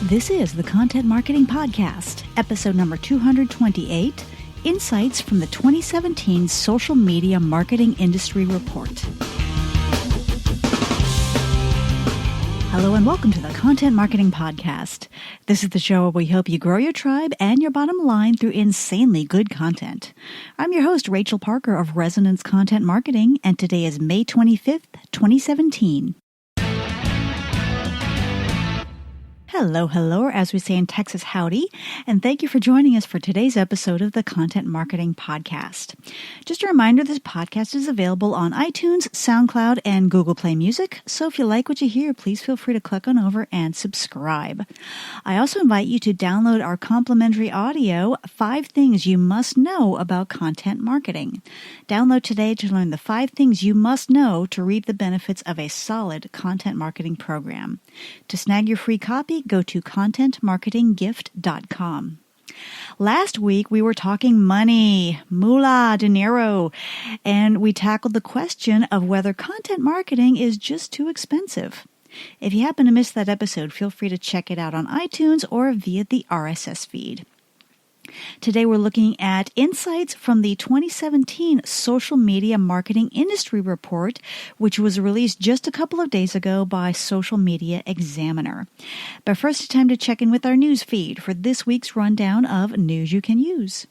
This is the Content Marketing Podcast, episode number 228, Insights from the 2017 Social Media Marketing Industry Report. Hello and welcome to the Content Marketing Podcast. This is the show where we help you grow your tribe and your bottom line through insanely good content. I'm your host, Rachel Parker of Resonance Content Marketing, and today is May 25th, 2017. Hello, or as we say in Texas, howdy, and thank you for joining us for today's episode of the Content Marketing Podcast. Just a reminder, this podcast is available on iTunes, SoundCloud, and Google Play Music, so if you like what you hear, please feel free to click on over and subscribe. I also invite you to download our complimentary audio, 5 Things You Must Know About Content Marketing. Download today to learn the 5 things you must know to reap the benefits of a solid content marketing program. To snag your free copy, go to contentmarketinggift.com. Last week, we were talking money, moolah, dinero, and we tackled the question of whether content marketing is just too expensive. If you happen to miss that episode, feel free to check it out on iTunes or via the RSS feed. Today we're looking at insights from the 2017 Social Media Marketing Industry Report, which was released just a couple of days ago by Social Media Examiner. But first, it's time to check in with our news feed for this week's rundown of news you can use.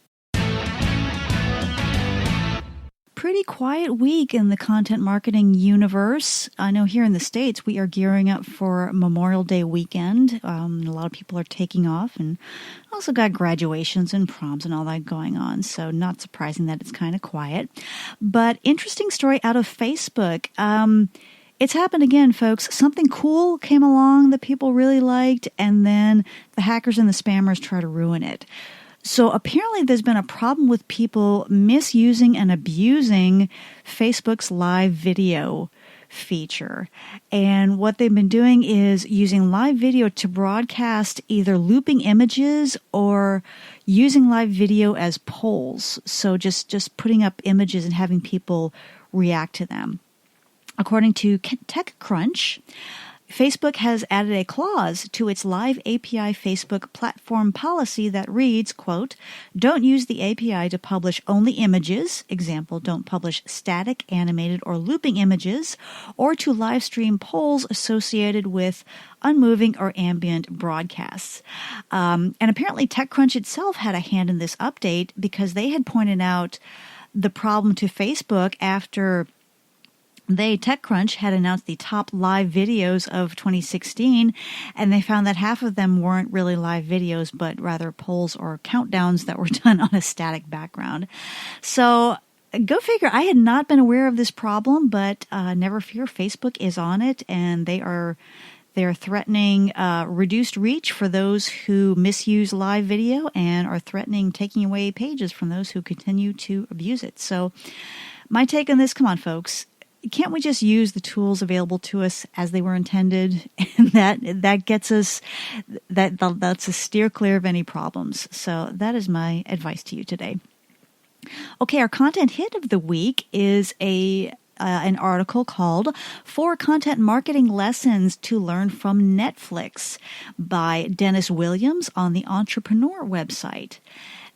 Pretty quiet week in the content marketing universe. I know here in the States, we are gearing up for Memorial Day weekend. A lot of people are taking off, and also got graduations and proms and all that going on. So not surprising that it's kind of quiet. But interesting story out of Facebook. It's happened again, folks. Something cool came along that people really liked, and then the hackers and the spammers try to ruin it. So apparently there's been a problem with people misusing and abusing Facebook's live video feature. And what they've been doing is using live video to broadcast either looping images or using live video as polls. So just putting up images and having people react to them. According to TechCrunch, Facebook has added a clause to its Live API Facebook platform policy that reads, quote, "Don't use the API to publish only images," example, don't publish static, animated, or looping images, or to live stream polls associated with unmoving or ambient broadcasts. And apparently TechCrunch itself had a hand in this update because they had pointed out the problem to Facebook after TechCrunch had announced the top live videos of 2016, and they found that half of them weren't really live videos, but rather polls or countdowns that were done on a static background. So go figure. I had not been aware of this problem, but never fear, Facebook is on it, and they're threatening reduced reach for those who misuse live video and are threatening taking away pages from those who continue to abuse it. So my take on this, come on, folks. Can't we just use the tools available to us as they were intended? And that gets us, that's a steer clear of any problems. So that is my advice to you today. Okay, our content hit of the week is an article called 4 Content Marketing Lessons to Learn from Netflix by Dennis Williams on the Entrepreneur website.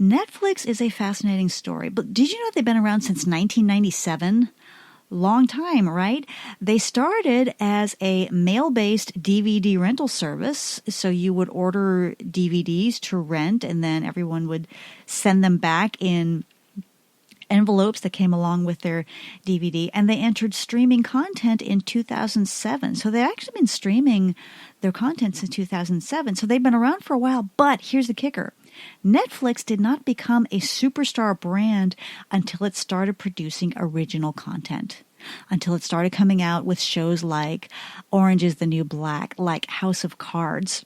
Netflix is a fascinating story, but did you know they've been around since 1997? Long time, right? They started as a mail-based DVD rental service. So you would order DVDs to rent, and then everyone would send them back in envelopes that came along with their DVD. And they entered streaming content in 2007. So they've actually been streaming their content since 2007. So they've been around for a while. But here's the kicker. Netflix did not become a superstar brand until it started producing original content, until it started coming out with shows like Orange is the New Black, like House of Cards.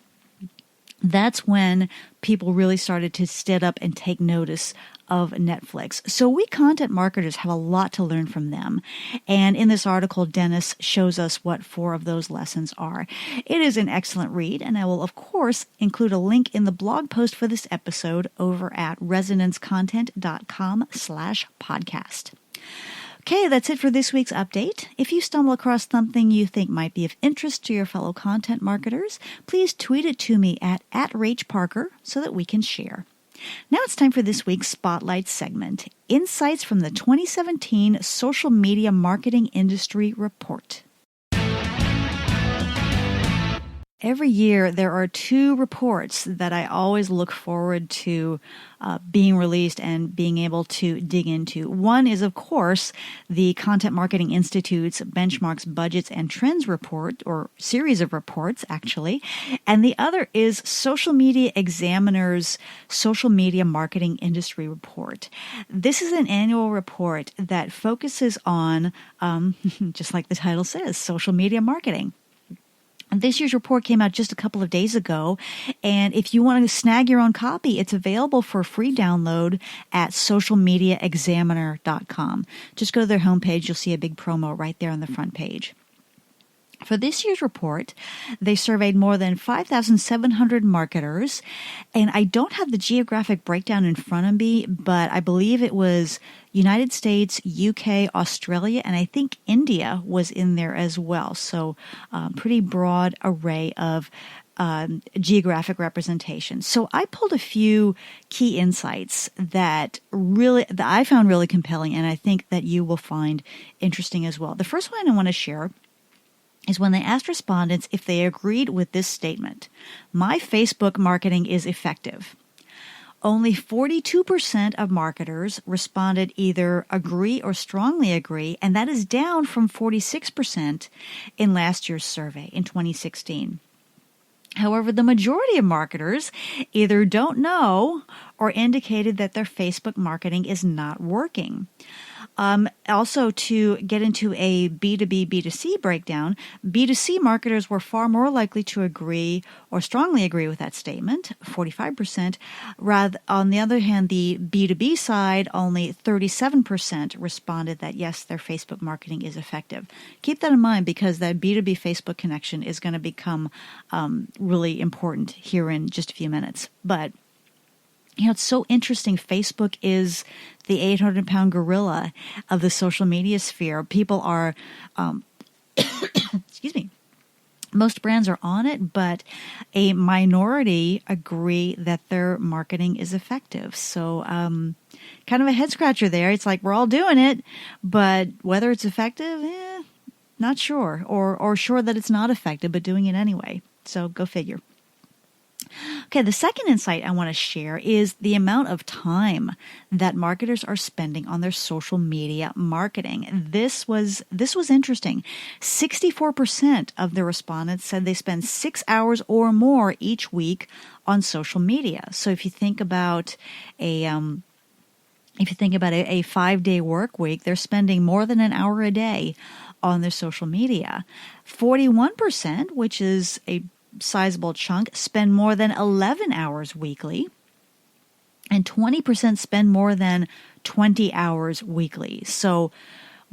That's when people really started to stand up and take notice of Netflix. So we content marketers have a lot to learn from them. And in this article, Dennis shows us what 4 of those lessons are. It is an excellent read, and I will, of course, include a link in the blog post for this episode over at resonancecontent.com/podcast. Okay, that's it for this week's update. If you stumble across something you think might be of interest to your fellow content marketers, please tweet it to me at @RachParker so that we can share. Now it's time for this week's Spotlight segment, Insights from the 2017 Social Media Marketing Industry Report. Every year, there are two reports that I always look forward to being released and being able to dig into. One is, of course, the Content Marketing Institute's Benchmarks, Budgets, and Trends report, or series of reports, actually. And the other is Social Media Examiner's Social Media Marketing Industry Report. This is an annual report that focuses on, just like the title says, social media marketing. This year's report came out just a couple of days ago, and if you want to snag your own copy, it's available for free download at socialmediaexaminer.com. Just go to their homepage. You'll see a big promo right there on the front page. For this year's report, they surveyed more than 5,700 marketers, and I don't have the geographic breakdown in front of me, but I believe it was United States, UK, Australia, and I think India was in there as well. So pretty broad array of geographic representation. So I pulled a few key insights that I found really compelling, and I think that you will find interesting as well. The first one I want to share is when they asked respondents if they agreed with this statement: "My Facebook marketing is effective." Only 42% of marketers responded either agree or strongly agree, and that is down from 46% in last year's survey in 2016. However, the majority of marketers either don't know or indicated that their Facebook marketing is not working. Also, to get into a B2B, B2C breakdown, B2C marketers were far more likely to agree or strongly agree with that statement, 45%. Rather, on the other hand, the B2B side, only 37% responded that yes, their Facebook marketing is effective. Keep that in mind because that B2B Facebook connection is going to become really important here in just a few minutes. But it's so interesting. Facebook is the 800-pound gorilla of the social media sphere. People are, excuse me, most brands are on it, but a minority agree that their marketing is effective. So kind of a head scratcher there. It's like we're all doing it, but whether it's effective, not sure. Or sure that it's not effective, but doing it anyway. So go figure. Okay, the second insight I want to share is the amount of time that marketers are spending on their social media marketing. This was interesting. 64% of the respondents said they spend 6 hours or more each week on social media. So if you think about a 5-day work week, they're spending more than an hour a day on their social media. 41%, which is a sizable chunk, spend more than 11 hours weekly, and 20% spend more than 20 hours weekly. So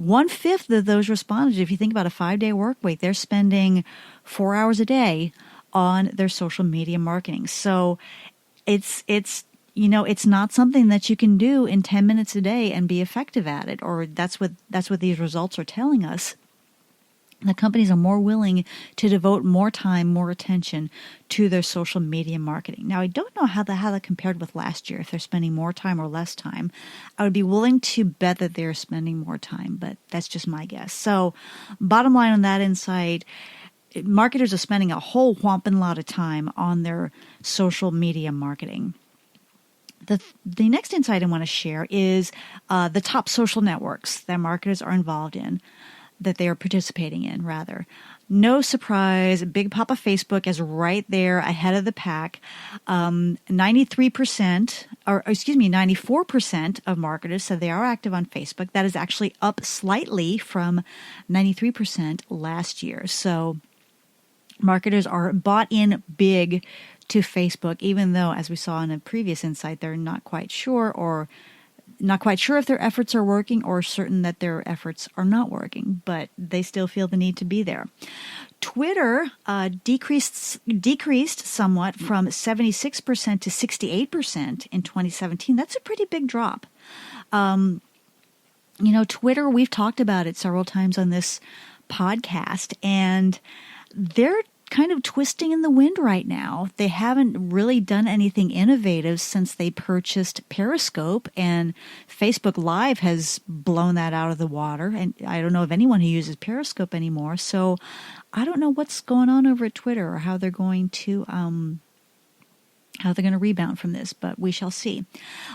1/5 of those responded, if you think about a 5-day work week, they're spending 4 hours a day on their social media marketing. So it's not something that you can do in 10 minutes a day and be effective at it, or that's what these results are telling us. The companies are more willing to devote more time, more attention to their social media marketing. Now, I don't know how that compared with last year, if they're spending more time or less time. I would be willing to bet that they're spending more time, but that's just my guess. So bottom line on that insight, marketers are spending a whole whomping lot of time on their social media marketing. The next insight I want to share is the top social networks that marketers are involved in, that they are participating in, rather. No surprise, Big Papa Facebook is right there ahead of the pack. 94% of marketers said they are active on Facebook. That is actually up slightly from 93% last year. So marketers are bought in big to Facebook, even though, as we saw in a previous insight, they're not quite sure if their efforts are working or certain that their efforts are not working, but they still feel the need to be there. Twitter decreased somewhat from 76% to 68% in 2017. That's a pretty big drop. Twitter, we've talked about it several times on this podcast, and they're kind of twisting in the wind right now. They haven't really done anything innovative since they purchased Periscope, and Facebook Live has blown that out of the water. And I don't know of anyone who uses Periscope anymore. So I don't know what's going on over at Twitter or how they're going to rebound from this, but we shall see.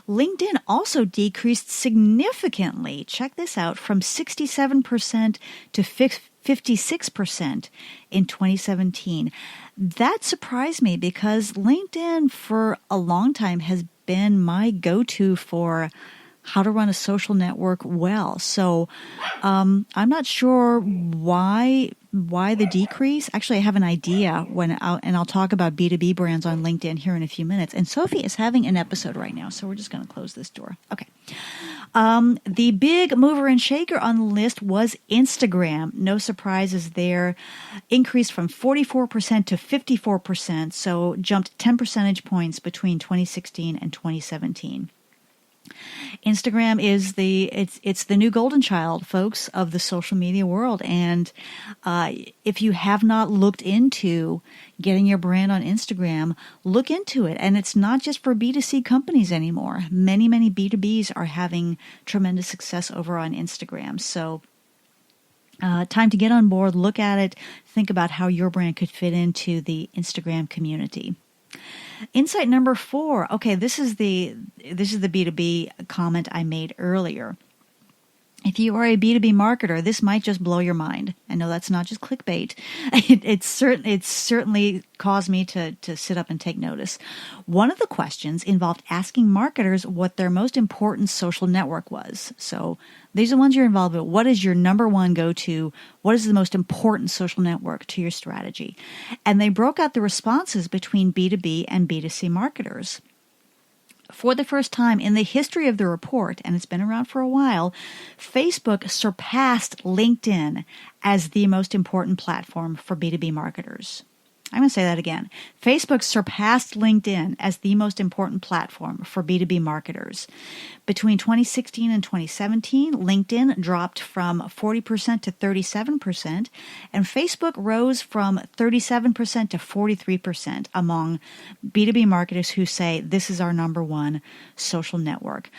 LinkedIn also decreased significantly. Check this out, from 67% to 56% in 2017. That surprised me because LinkedIn for a long time has been my go-to for how to run a social network well. So I'm not sure why the decrease. Actually, I have an idea and I'll talk about B2B brands on LinkedIn here in a few minutes. And Sophie is having an episode right now, so we're just going to close this door. Okay. The big mover and shaker on the list was Instagram. No surprises there. Increased from 44% to 54%, so jumped 10 percentage points between 2016 and 2017. Instagram is it's the new golden child, folks, of the social media world. And if you have not looked into getting your brand on Instagram, look into it. And it's not just for B2C companies anymore. Many, many B2Bs are having tremendous success over on Instagram. So time to get on board, look at it, think about how your brand could fit into the Instagram community. Insight number 4. Okay, this is the B2B comment I made earlier. If you are a B2B marketer, this might just blow your mind. I know that's not just clickbait. It's certainly caused me to sit up and take notice. One of the questions involved asking marketers what their most important social network was. So these are the ones you're involved with. What is your number one go-to? What is the most important social network to your strategy? And they broke out the responses between B2B and B2C marketers. For the first time in the history of the report, and it's been around for a while, Facebook surpassed LinkedIn as the most important platform for B2B marketers. I'm going to say that again. Facebook surpassed LinkedIn as the most important platform for B2B marketers. Between 2016 and 2017, LinkedIn dropped from 40% to 37%, and Facebook rose from 37% to 43% among B2B marketers who say this is our number one social network.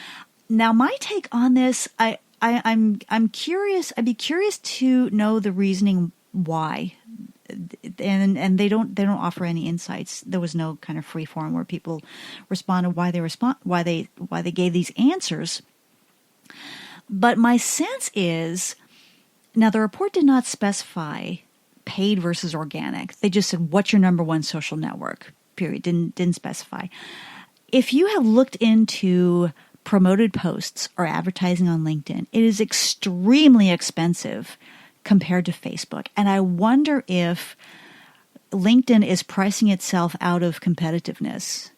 Now, my take on this, I'm curious. I'd be curious to know the reasoning why. And they don't offer any insights. There was no kind of free form where people responded why they gave these answers. But my sense is, now the report did not specify paid versus organic. They just said, what's your number one social network? Period. Didn't specify. If you have looked into promoted posts or advertising on LinkedIn, it is extremely expensive compared to Facebook. And I wonder if LinkedIn is pricing itself out of competitiveness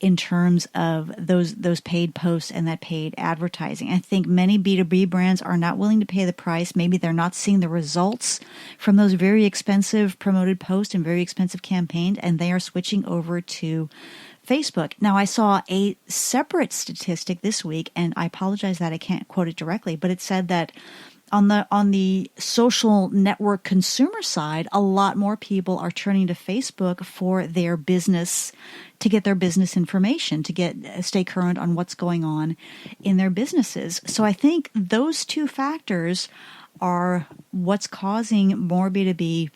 in terms of those paid posts and that paid advertising. I think many B2B brands are not willing to pay the price. Maybe they're not seeing the results from those very expensive promoted posts and very expensive campaigns, and they are switching over to Facebook. Now, I saw a separate statistic this week, and I apologize that I can't quote it directly, but it said that on the social network consumer side, a lot more people are turning to Facebook for their business, to get their business information, to stay current on what's going on in their businesses. So I think those two factors are what's causing more B2B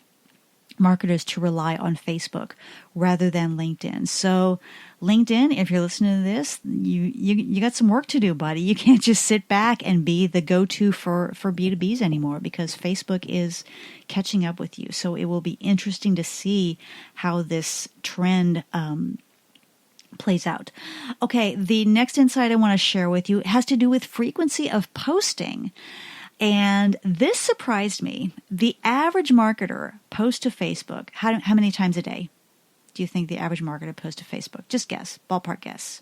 marketers to rely on Facebook rather than LinkedIn. So LinkedIn, if you're listening to this, you got some work to do, buddy. You can't just sit back and be the go-to for B2Bs anymore because Facebook is catching up with you. So it will be interesting to see how this trend plays out. Okay, the next insight I want to share with you has to do with frequency of posting. And this surprised me. The average marketer posts to Facebook, how many times a day do you think the average marketer posts to Facebook? Just guess, ballpark guess.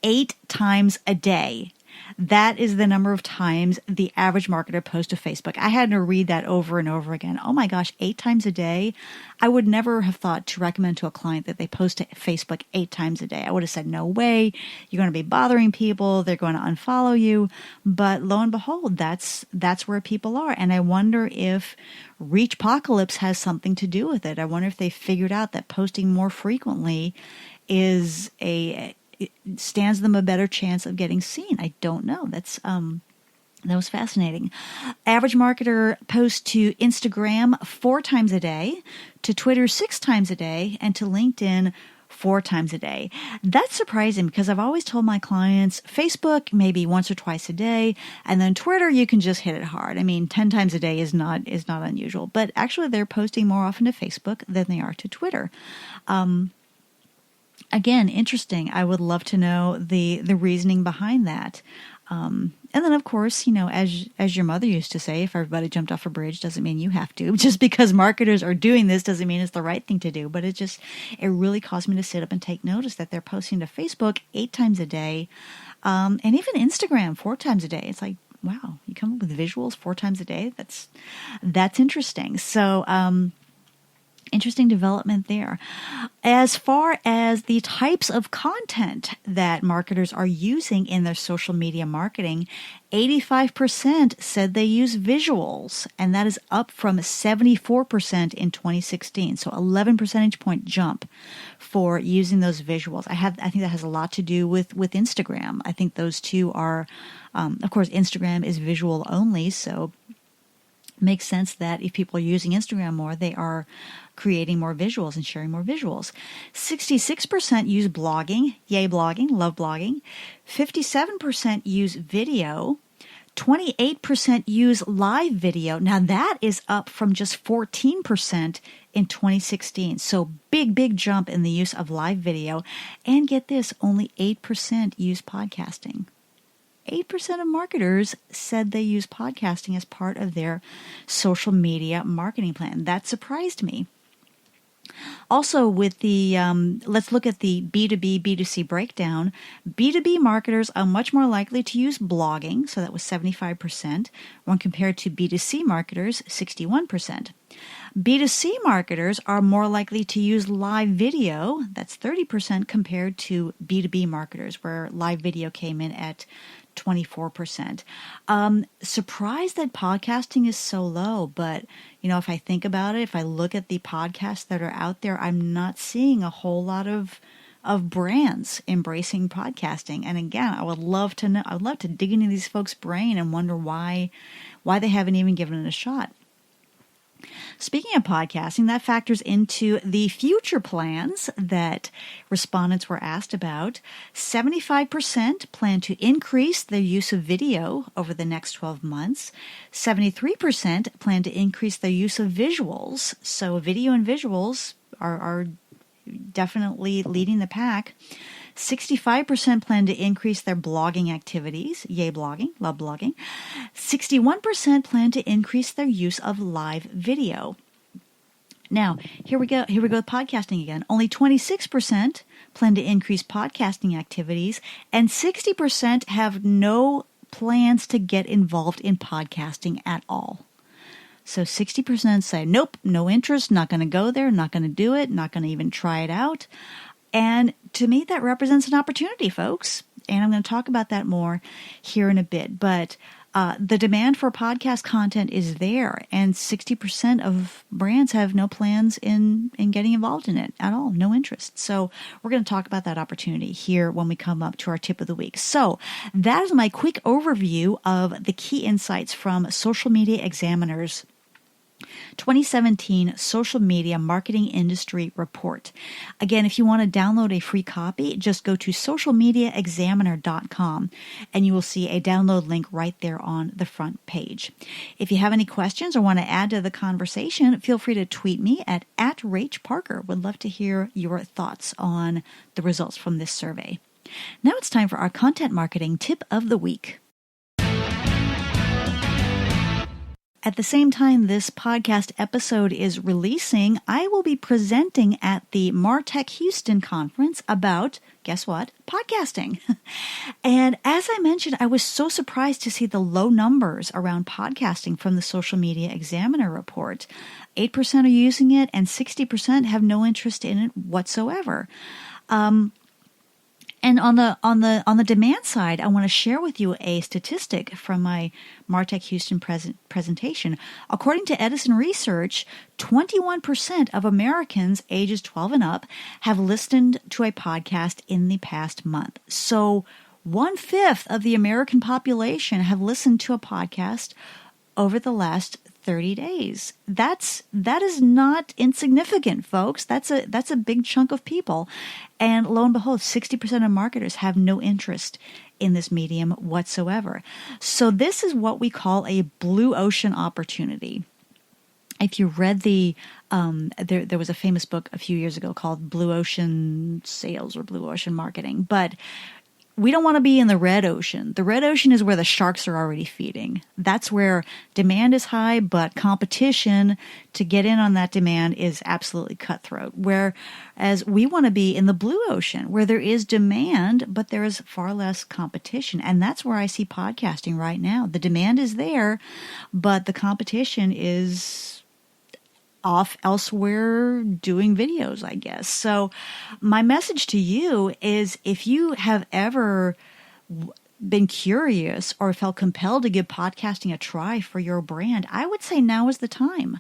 8 times a day. That is the number of times the average marketer posts to Facebook. I had to read that over and over again. Oh my gosh, 8 times a day. I would never have thought to recommend to a client that they post to Facebook 8 times a day. I would have said, no way. You're going to be bothering people. They're going to unfollow you. But lo and behold, that's where people are. And I wonder if Reachpocalypse has something to do with it. I wonder if they figured out that posting more frequently it stands them a better chance of getting seen. I don't know. That was fascinating. Average marketer posts to Instagram 4 times a day, to Twitter 6 times a day, and to LinkedIn 4 times a day. That's surprising because I've always told my clients Facebook maybe once or twice a day, and then Twitter you can just hit it hard. I mean, 10 times a day is not unusual, but actually they're posting more often to Facebook than they are to Twitter. Again, interesting. I would love to know the reasoning behind that. And then, of course, as your mother used to say, if everybody jumped off a bridge doesn't mean you have to. Just because marketers are doing this doesn't mean it's the right thing to do. But it really caused me to sit up and take notice that they're posting to Facebook 8 times a day, and even Instagram 4 times a day. It's like, wow, you come up with visuals 4 times a day. That's interesting. So, interesting development there. As far as the types of content that marketers are using in their social media marketing, 85% said they use visuals, and that is up from 74% in 2016. So 11 percentage point jump for using those visuals. I think that has a lot to do with Instagram. I think those two are, of course, Instagram is visual only, so makes sense that if people are using Instagram more, they are creating more visuals and sharing more visuals. 66% use blogging. Yay, blogging. Love blogging. 57% use video. 28% use live video. Now that is up from just 14% in 2016. So big jump in the use of live video. And get this, only 8% use podcasting. 8% of marketers said they use podcasting as part of their social media marketing plan. That surprised me. Also, with the let's look at the B2B, B2C breakdown. B2B marketers are much more likely to use blogging, so that was 75%, when compared to B2C marketers, 61%. B2C marketers are more likely to use live video, that's 30%, compared to B2B marketers, where live video came in at 24%. Surprised that podcasting is so low, but if I think about it, if I look at the podcasts that are out there, I'm not seeing a whole lot of brands embracing podcasting. And again, I would love to know. I would love to dig into these folks' brain and wonder why they haven't even given it a shot. Speaking of podcasting, that factors into the future plans that respondents were asked about. 75% plan to increase their use of video over the next 12 months. 73% plan to increase their use of visuals. So video and visuals are definitely leading the pack. 65% plan to increase their blogging activities. Yay, blogging. Love blogging. 61% plan to increase their use of live video. Now, here we go with podcasting again. Only 26% plan to increase podcasting activities, and 60% have no plans to get involved in podcasting at all. So 60% say, nope, no interest, not going to go there, not going to do it, not going to even try it out. And to me, that represents an opportunity, folks. And I'm going to talk about that more here in a bit. But the demand for podcast content is there. And 60% of brands have no plans in getting involved in it at all. No interest. So we're going to talk about that opportunity here when we come up to our tip of the week. So that is my quick overview of the key insights from Social Media Examiner's 2017 Social Media Marketing Industry Report. Again, if you want to download a free copy, just go to socialmediaexaminer.com and you will see a download link right there on the front page. If you have any questions or want to add to the conversation, feel free to tweet me at Rach Parker. Would love to hear your thoughts on the results from this survey. Now it's time for our content marketing tip of the week. At the same time this podcast episode is releasing, I will be presenting at the MarTech Houston conference about, guess what? Podcasting. And as I mentioned, I was so surprised to see the low numbers around podcasting from the Social Media Examiner report. 8% are using it and 60% have no interest in it whatsoever. And on the demand side, I want to share with you a statistic from my MarTech Houston presentation. According to Edison Research, 21% of Americans ages 12 and up have listened to a podcast in the past month. So 1/5 of the American population have listened to a podcast over the last 30 days. That is not insignificant, folks. That's a big chunk of people. And lo and behold, 60% of marketers have no interest in this medium whatsoever. So this is what we call a blue ocean opportunity. If you read there was a famous book a few years ago called Blue Ocean Sales or Blue Ocean Marketing, but we don't want to be in the red ocean. The red ocean is where the sharks are already feeding. That's where demand is high, but competition to get in on that demand is absolutely cutthroat. Whereas we want to be in the blue ocean where there is demand, but there is far less competition. And that's where I see podcasting right now. The demand is there, but the competition is off elsewhere doing videos, I guess. So my message to you is if you have ever been curious or felt compelled to give podcasting a try for your brand, I would say now is the time.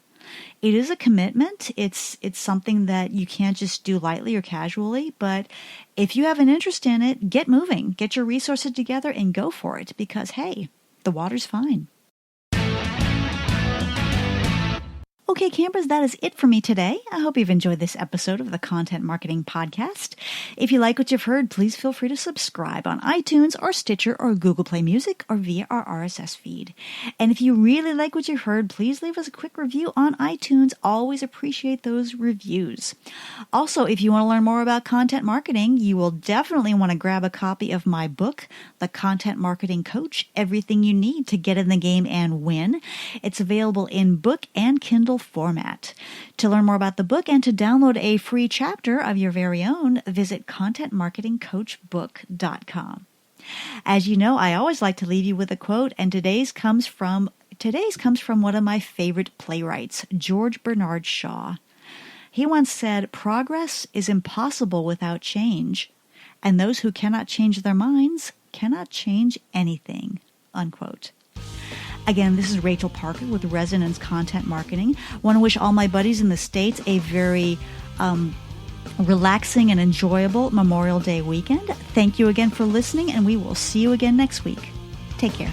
It is a commitment. It's something that you can't just do lightly or casually, but if you have an interest in it, get moving, get your resources together and go for it because, hey, the water's fine. Okay, campers, that is it for me today. I hope you've enjoyed this episode of the Content Marketing Podcast. If you like what you've heard, please feel free to subscribe on iTunes or Stitcher or Google Play Music or via our RSS feed. And if you really like what you've heard, please leave us a quick review on iTunes. Always appreciate those reviews. Also, if you want to learn more about content marketing, you will definitely want to grab a copy of my book, The Content Marketing Coach, Everything You Need to Get in the Game and Win. It's available in book and Kindle format. To learn more about the book and to download a free chapter of your very own, visit contentmarketingcoachbook.com. As you know, I always like to leave you with a quote, and today's comes from one of my favorite playwrights, George Bernard Shaw. He once said, "Progress is impossible without change, and those who cannot change their minds cannot change anything." Unquote. Again, this is Rachel Parker with Resonance Content Marketing. I want to wish all my buddies in the States a very relaxing and enjoyable Memorial Day weekend. Thank you again for listening, and we will see you again next week. Take care.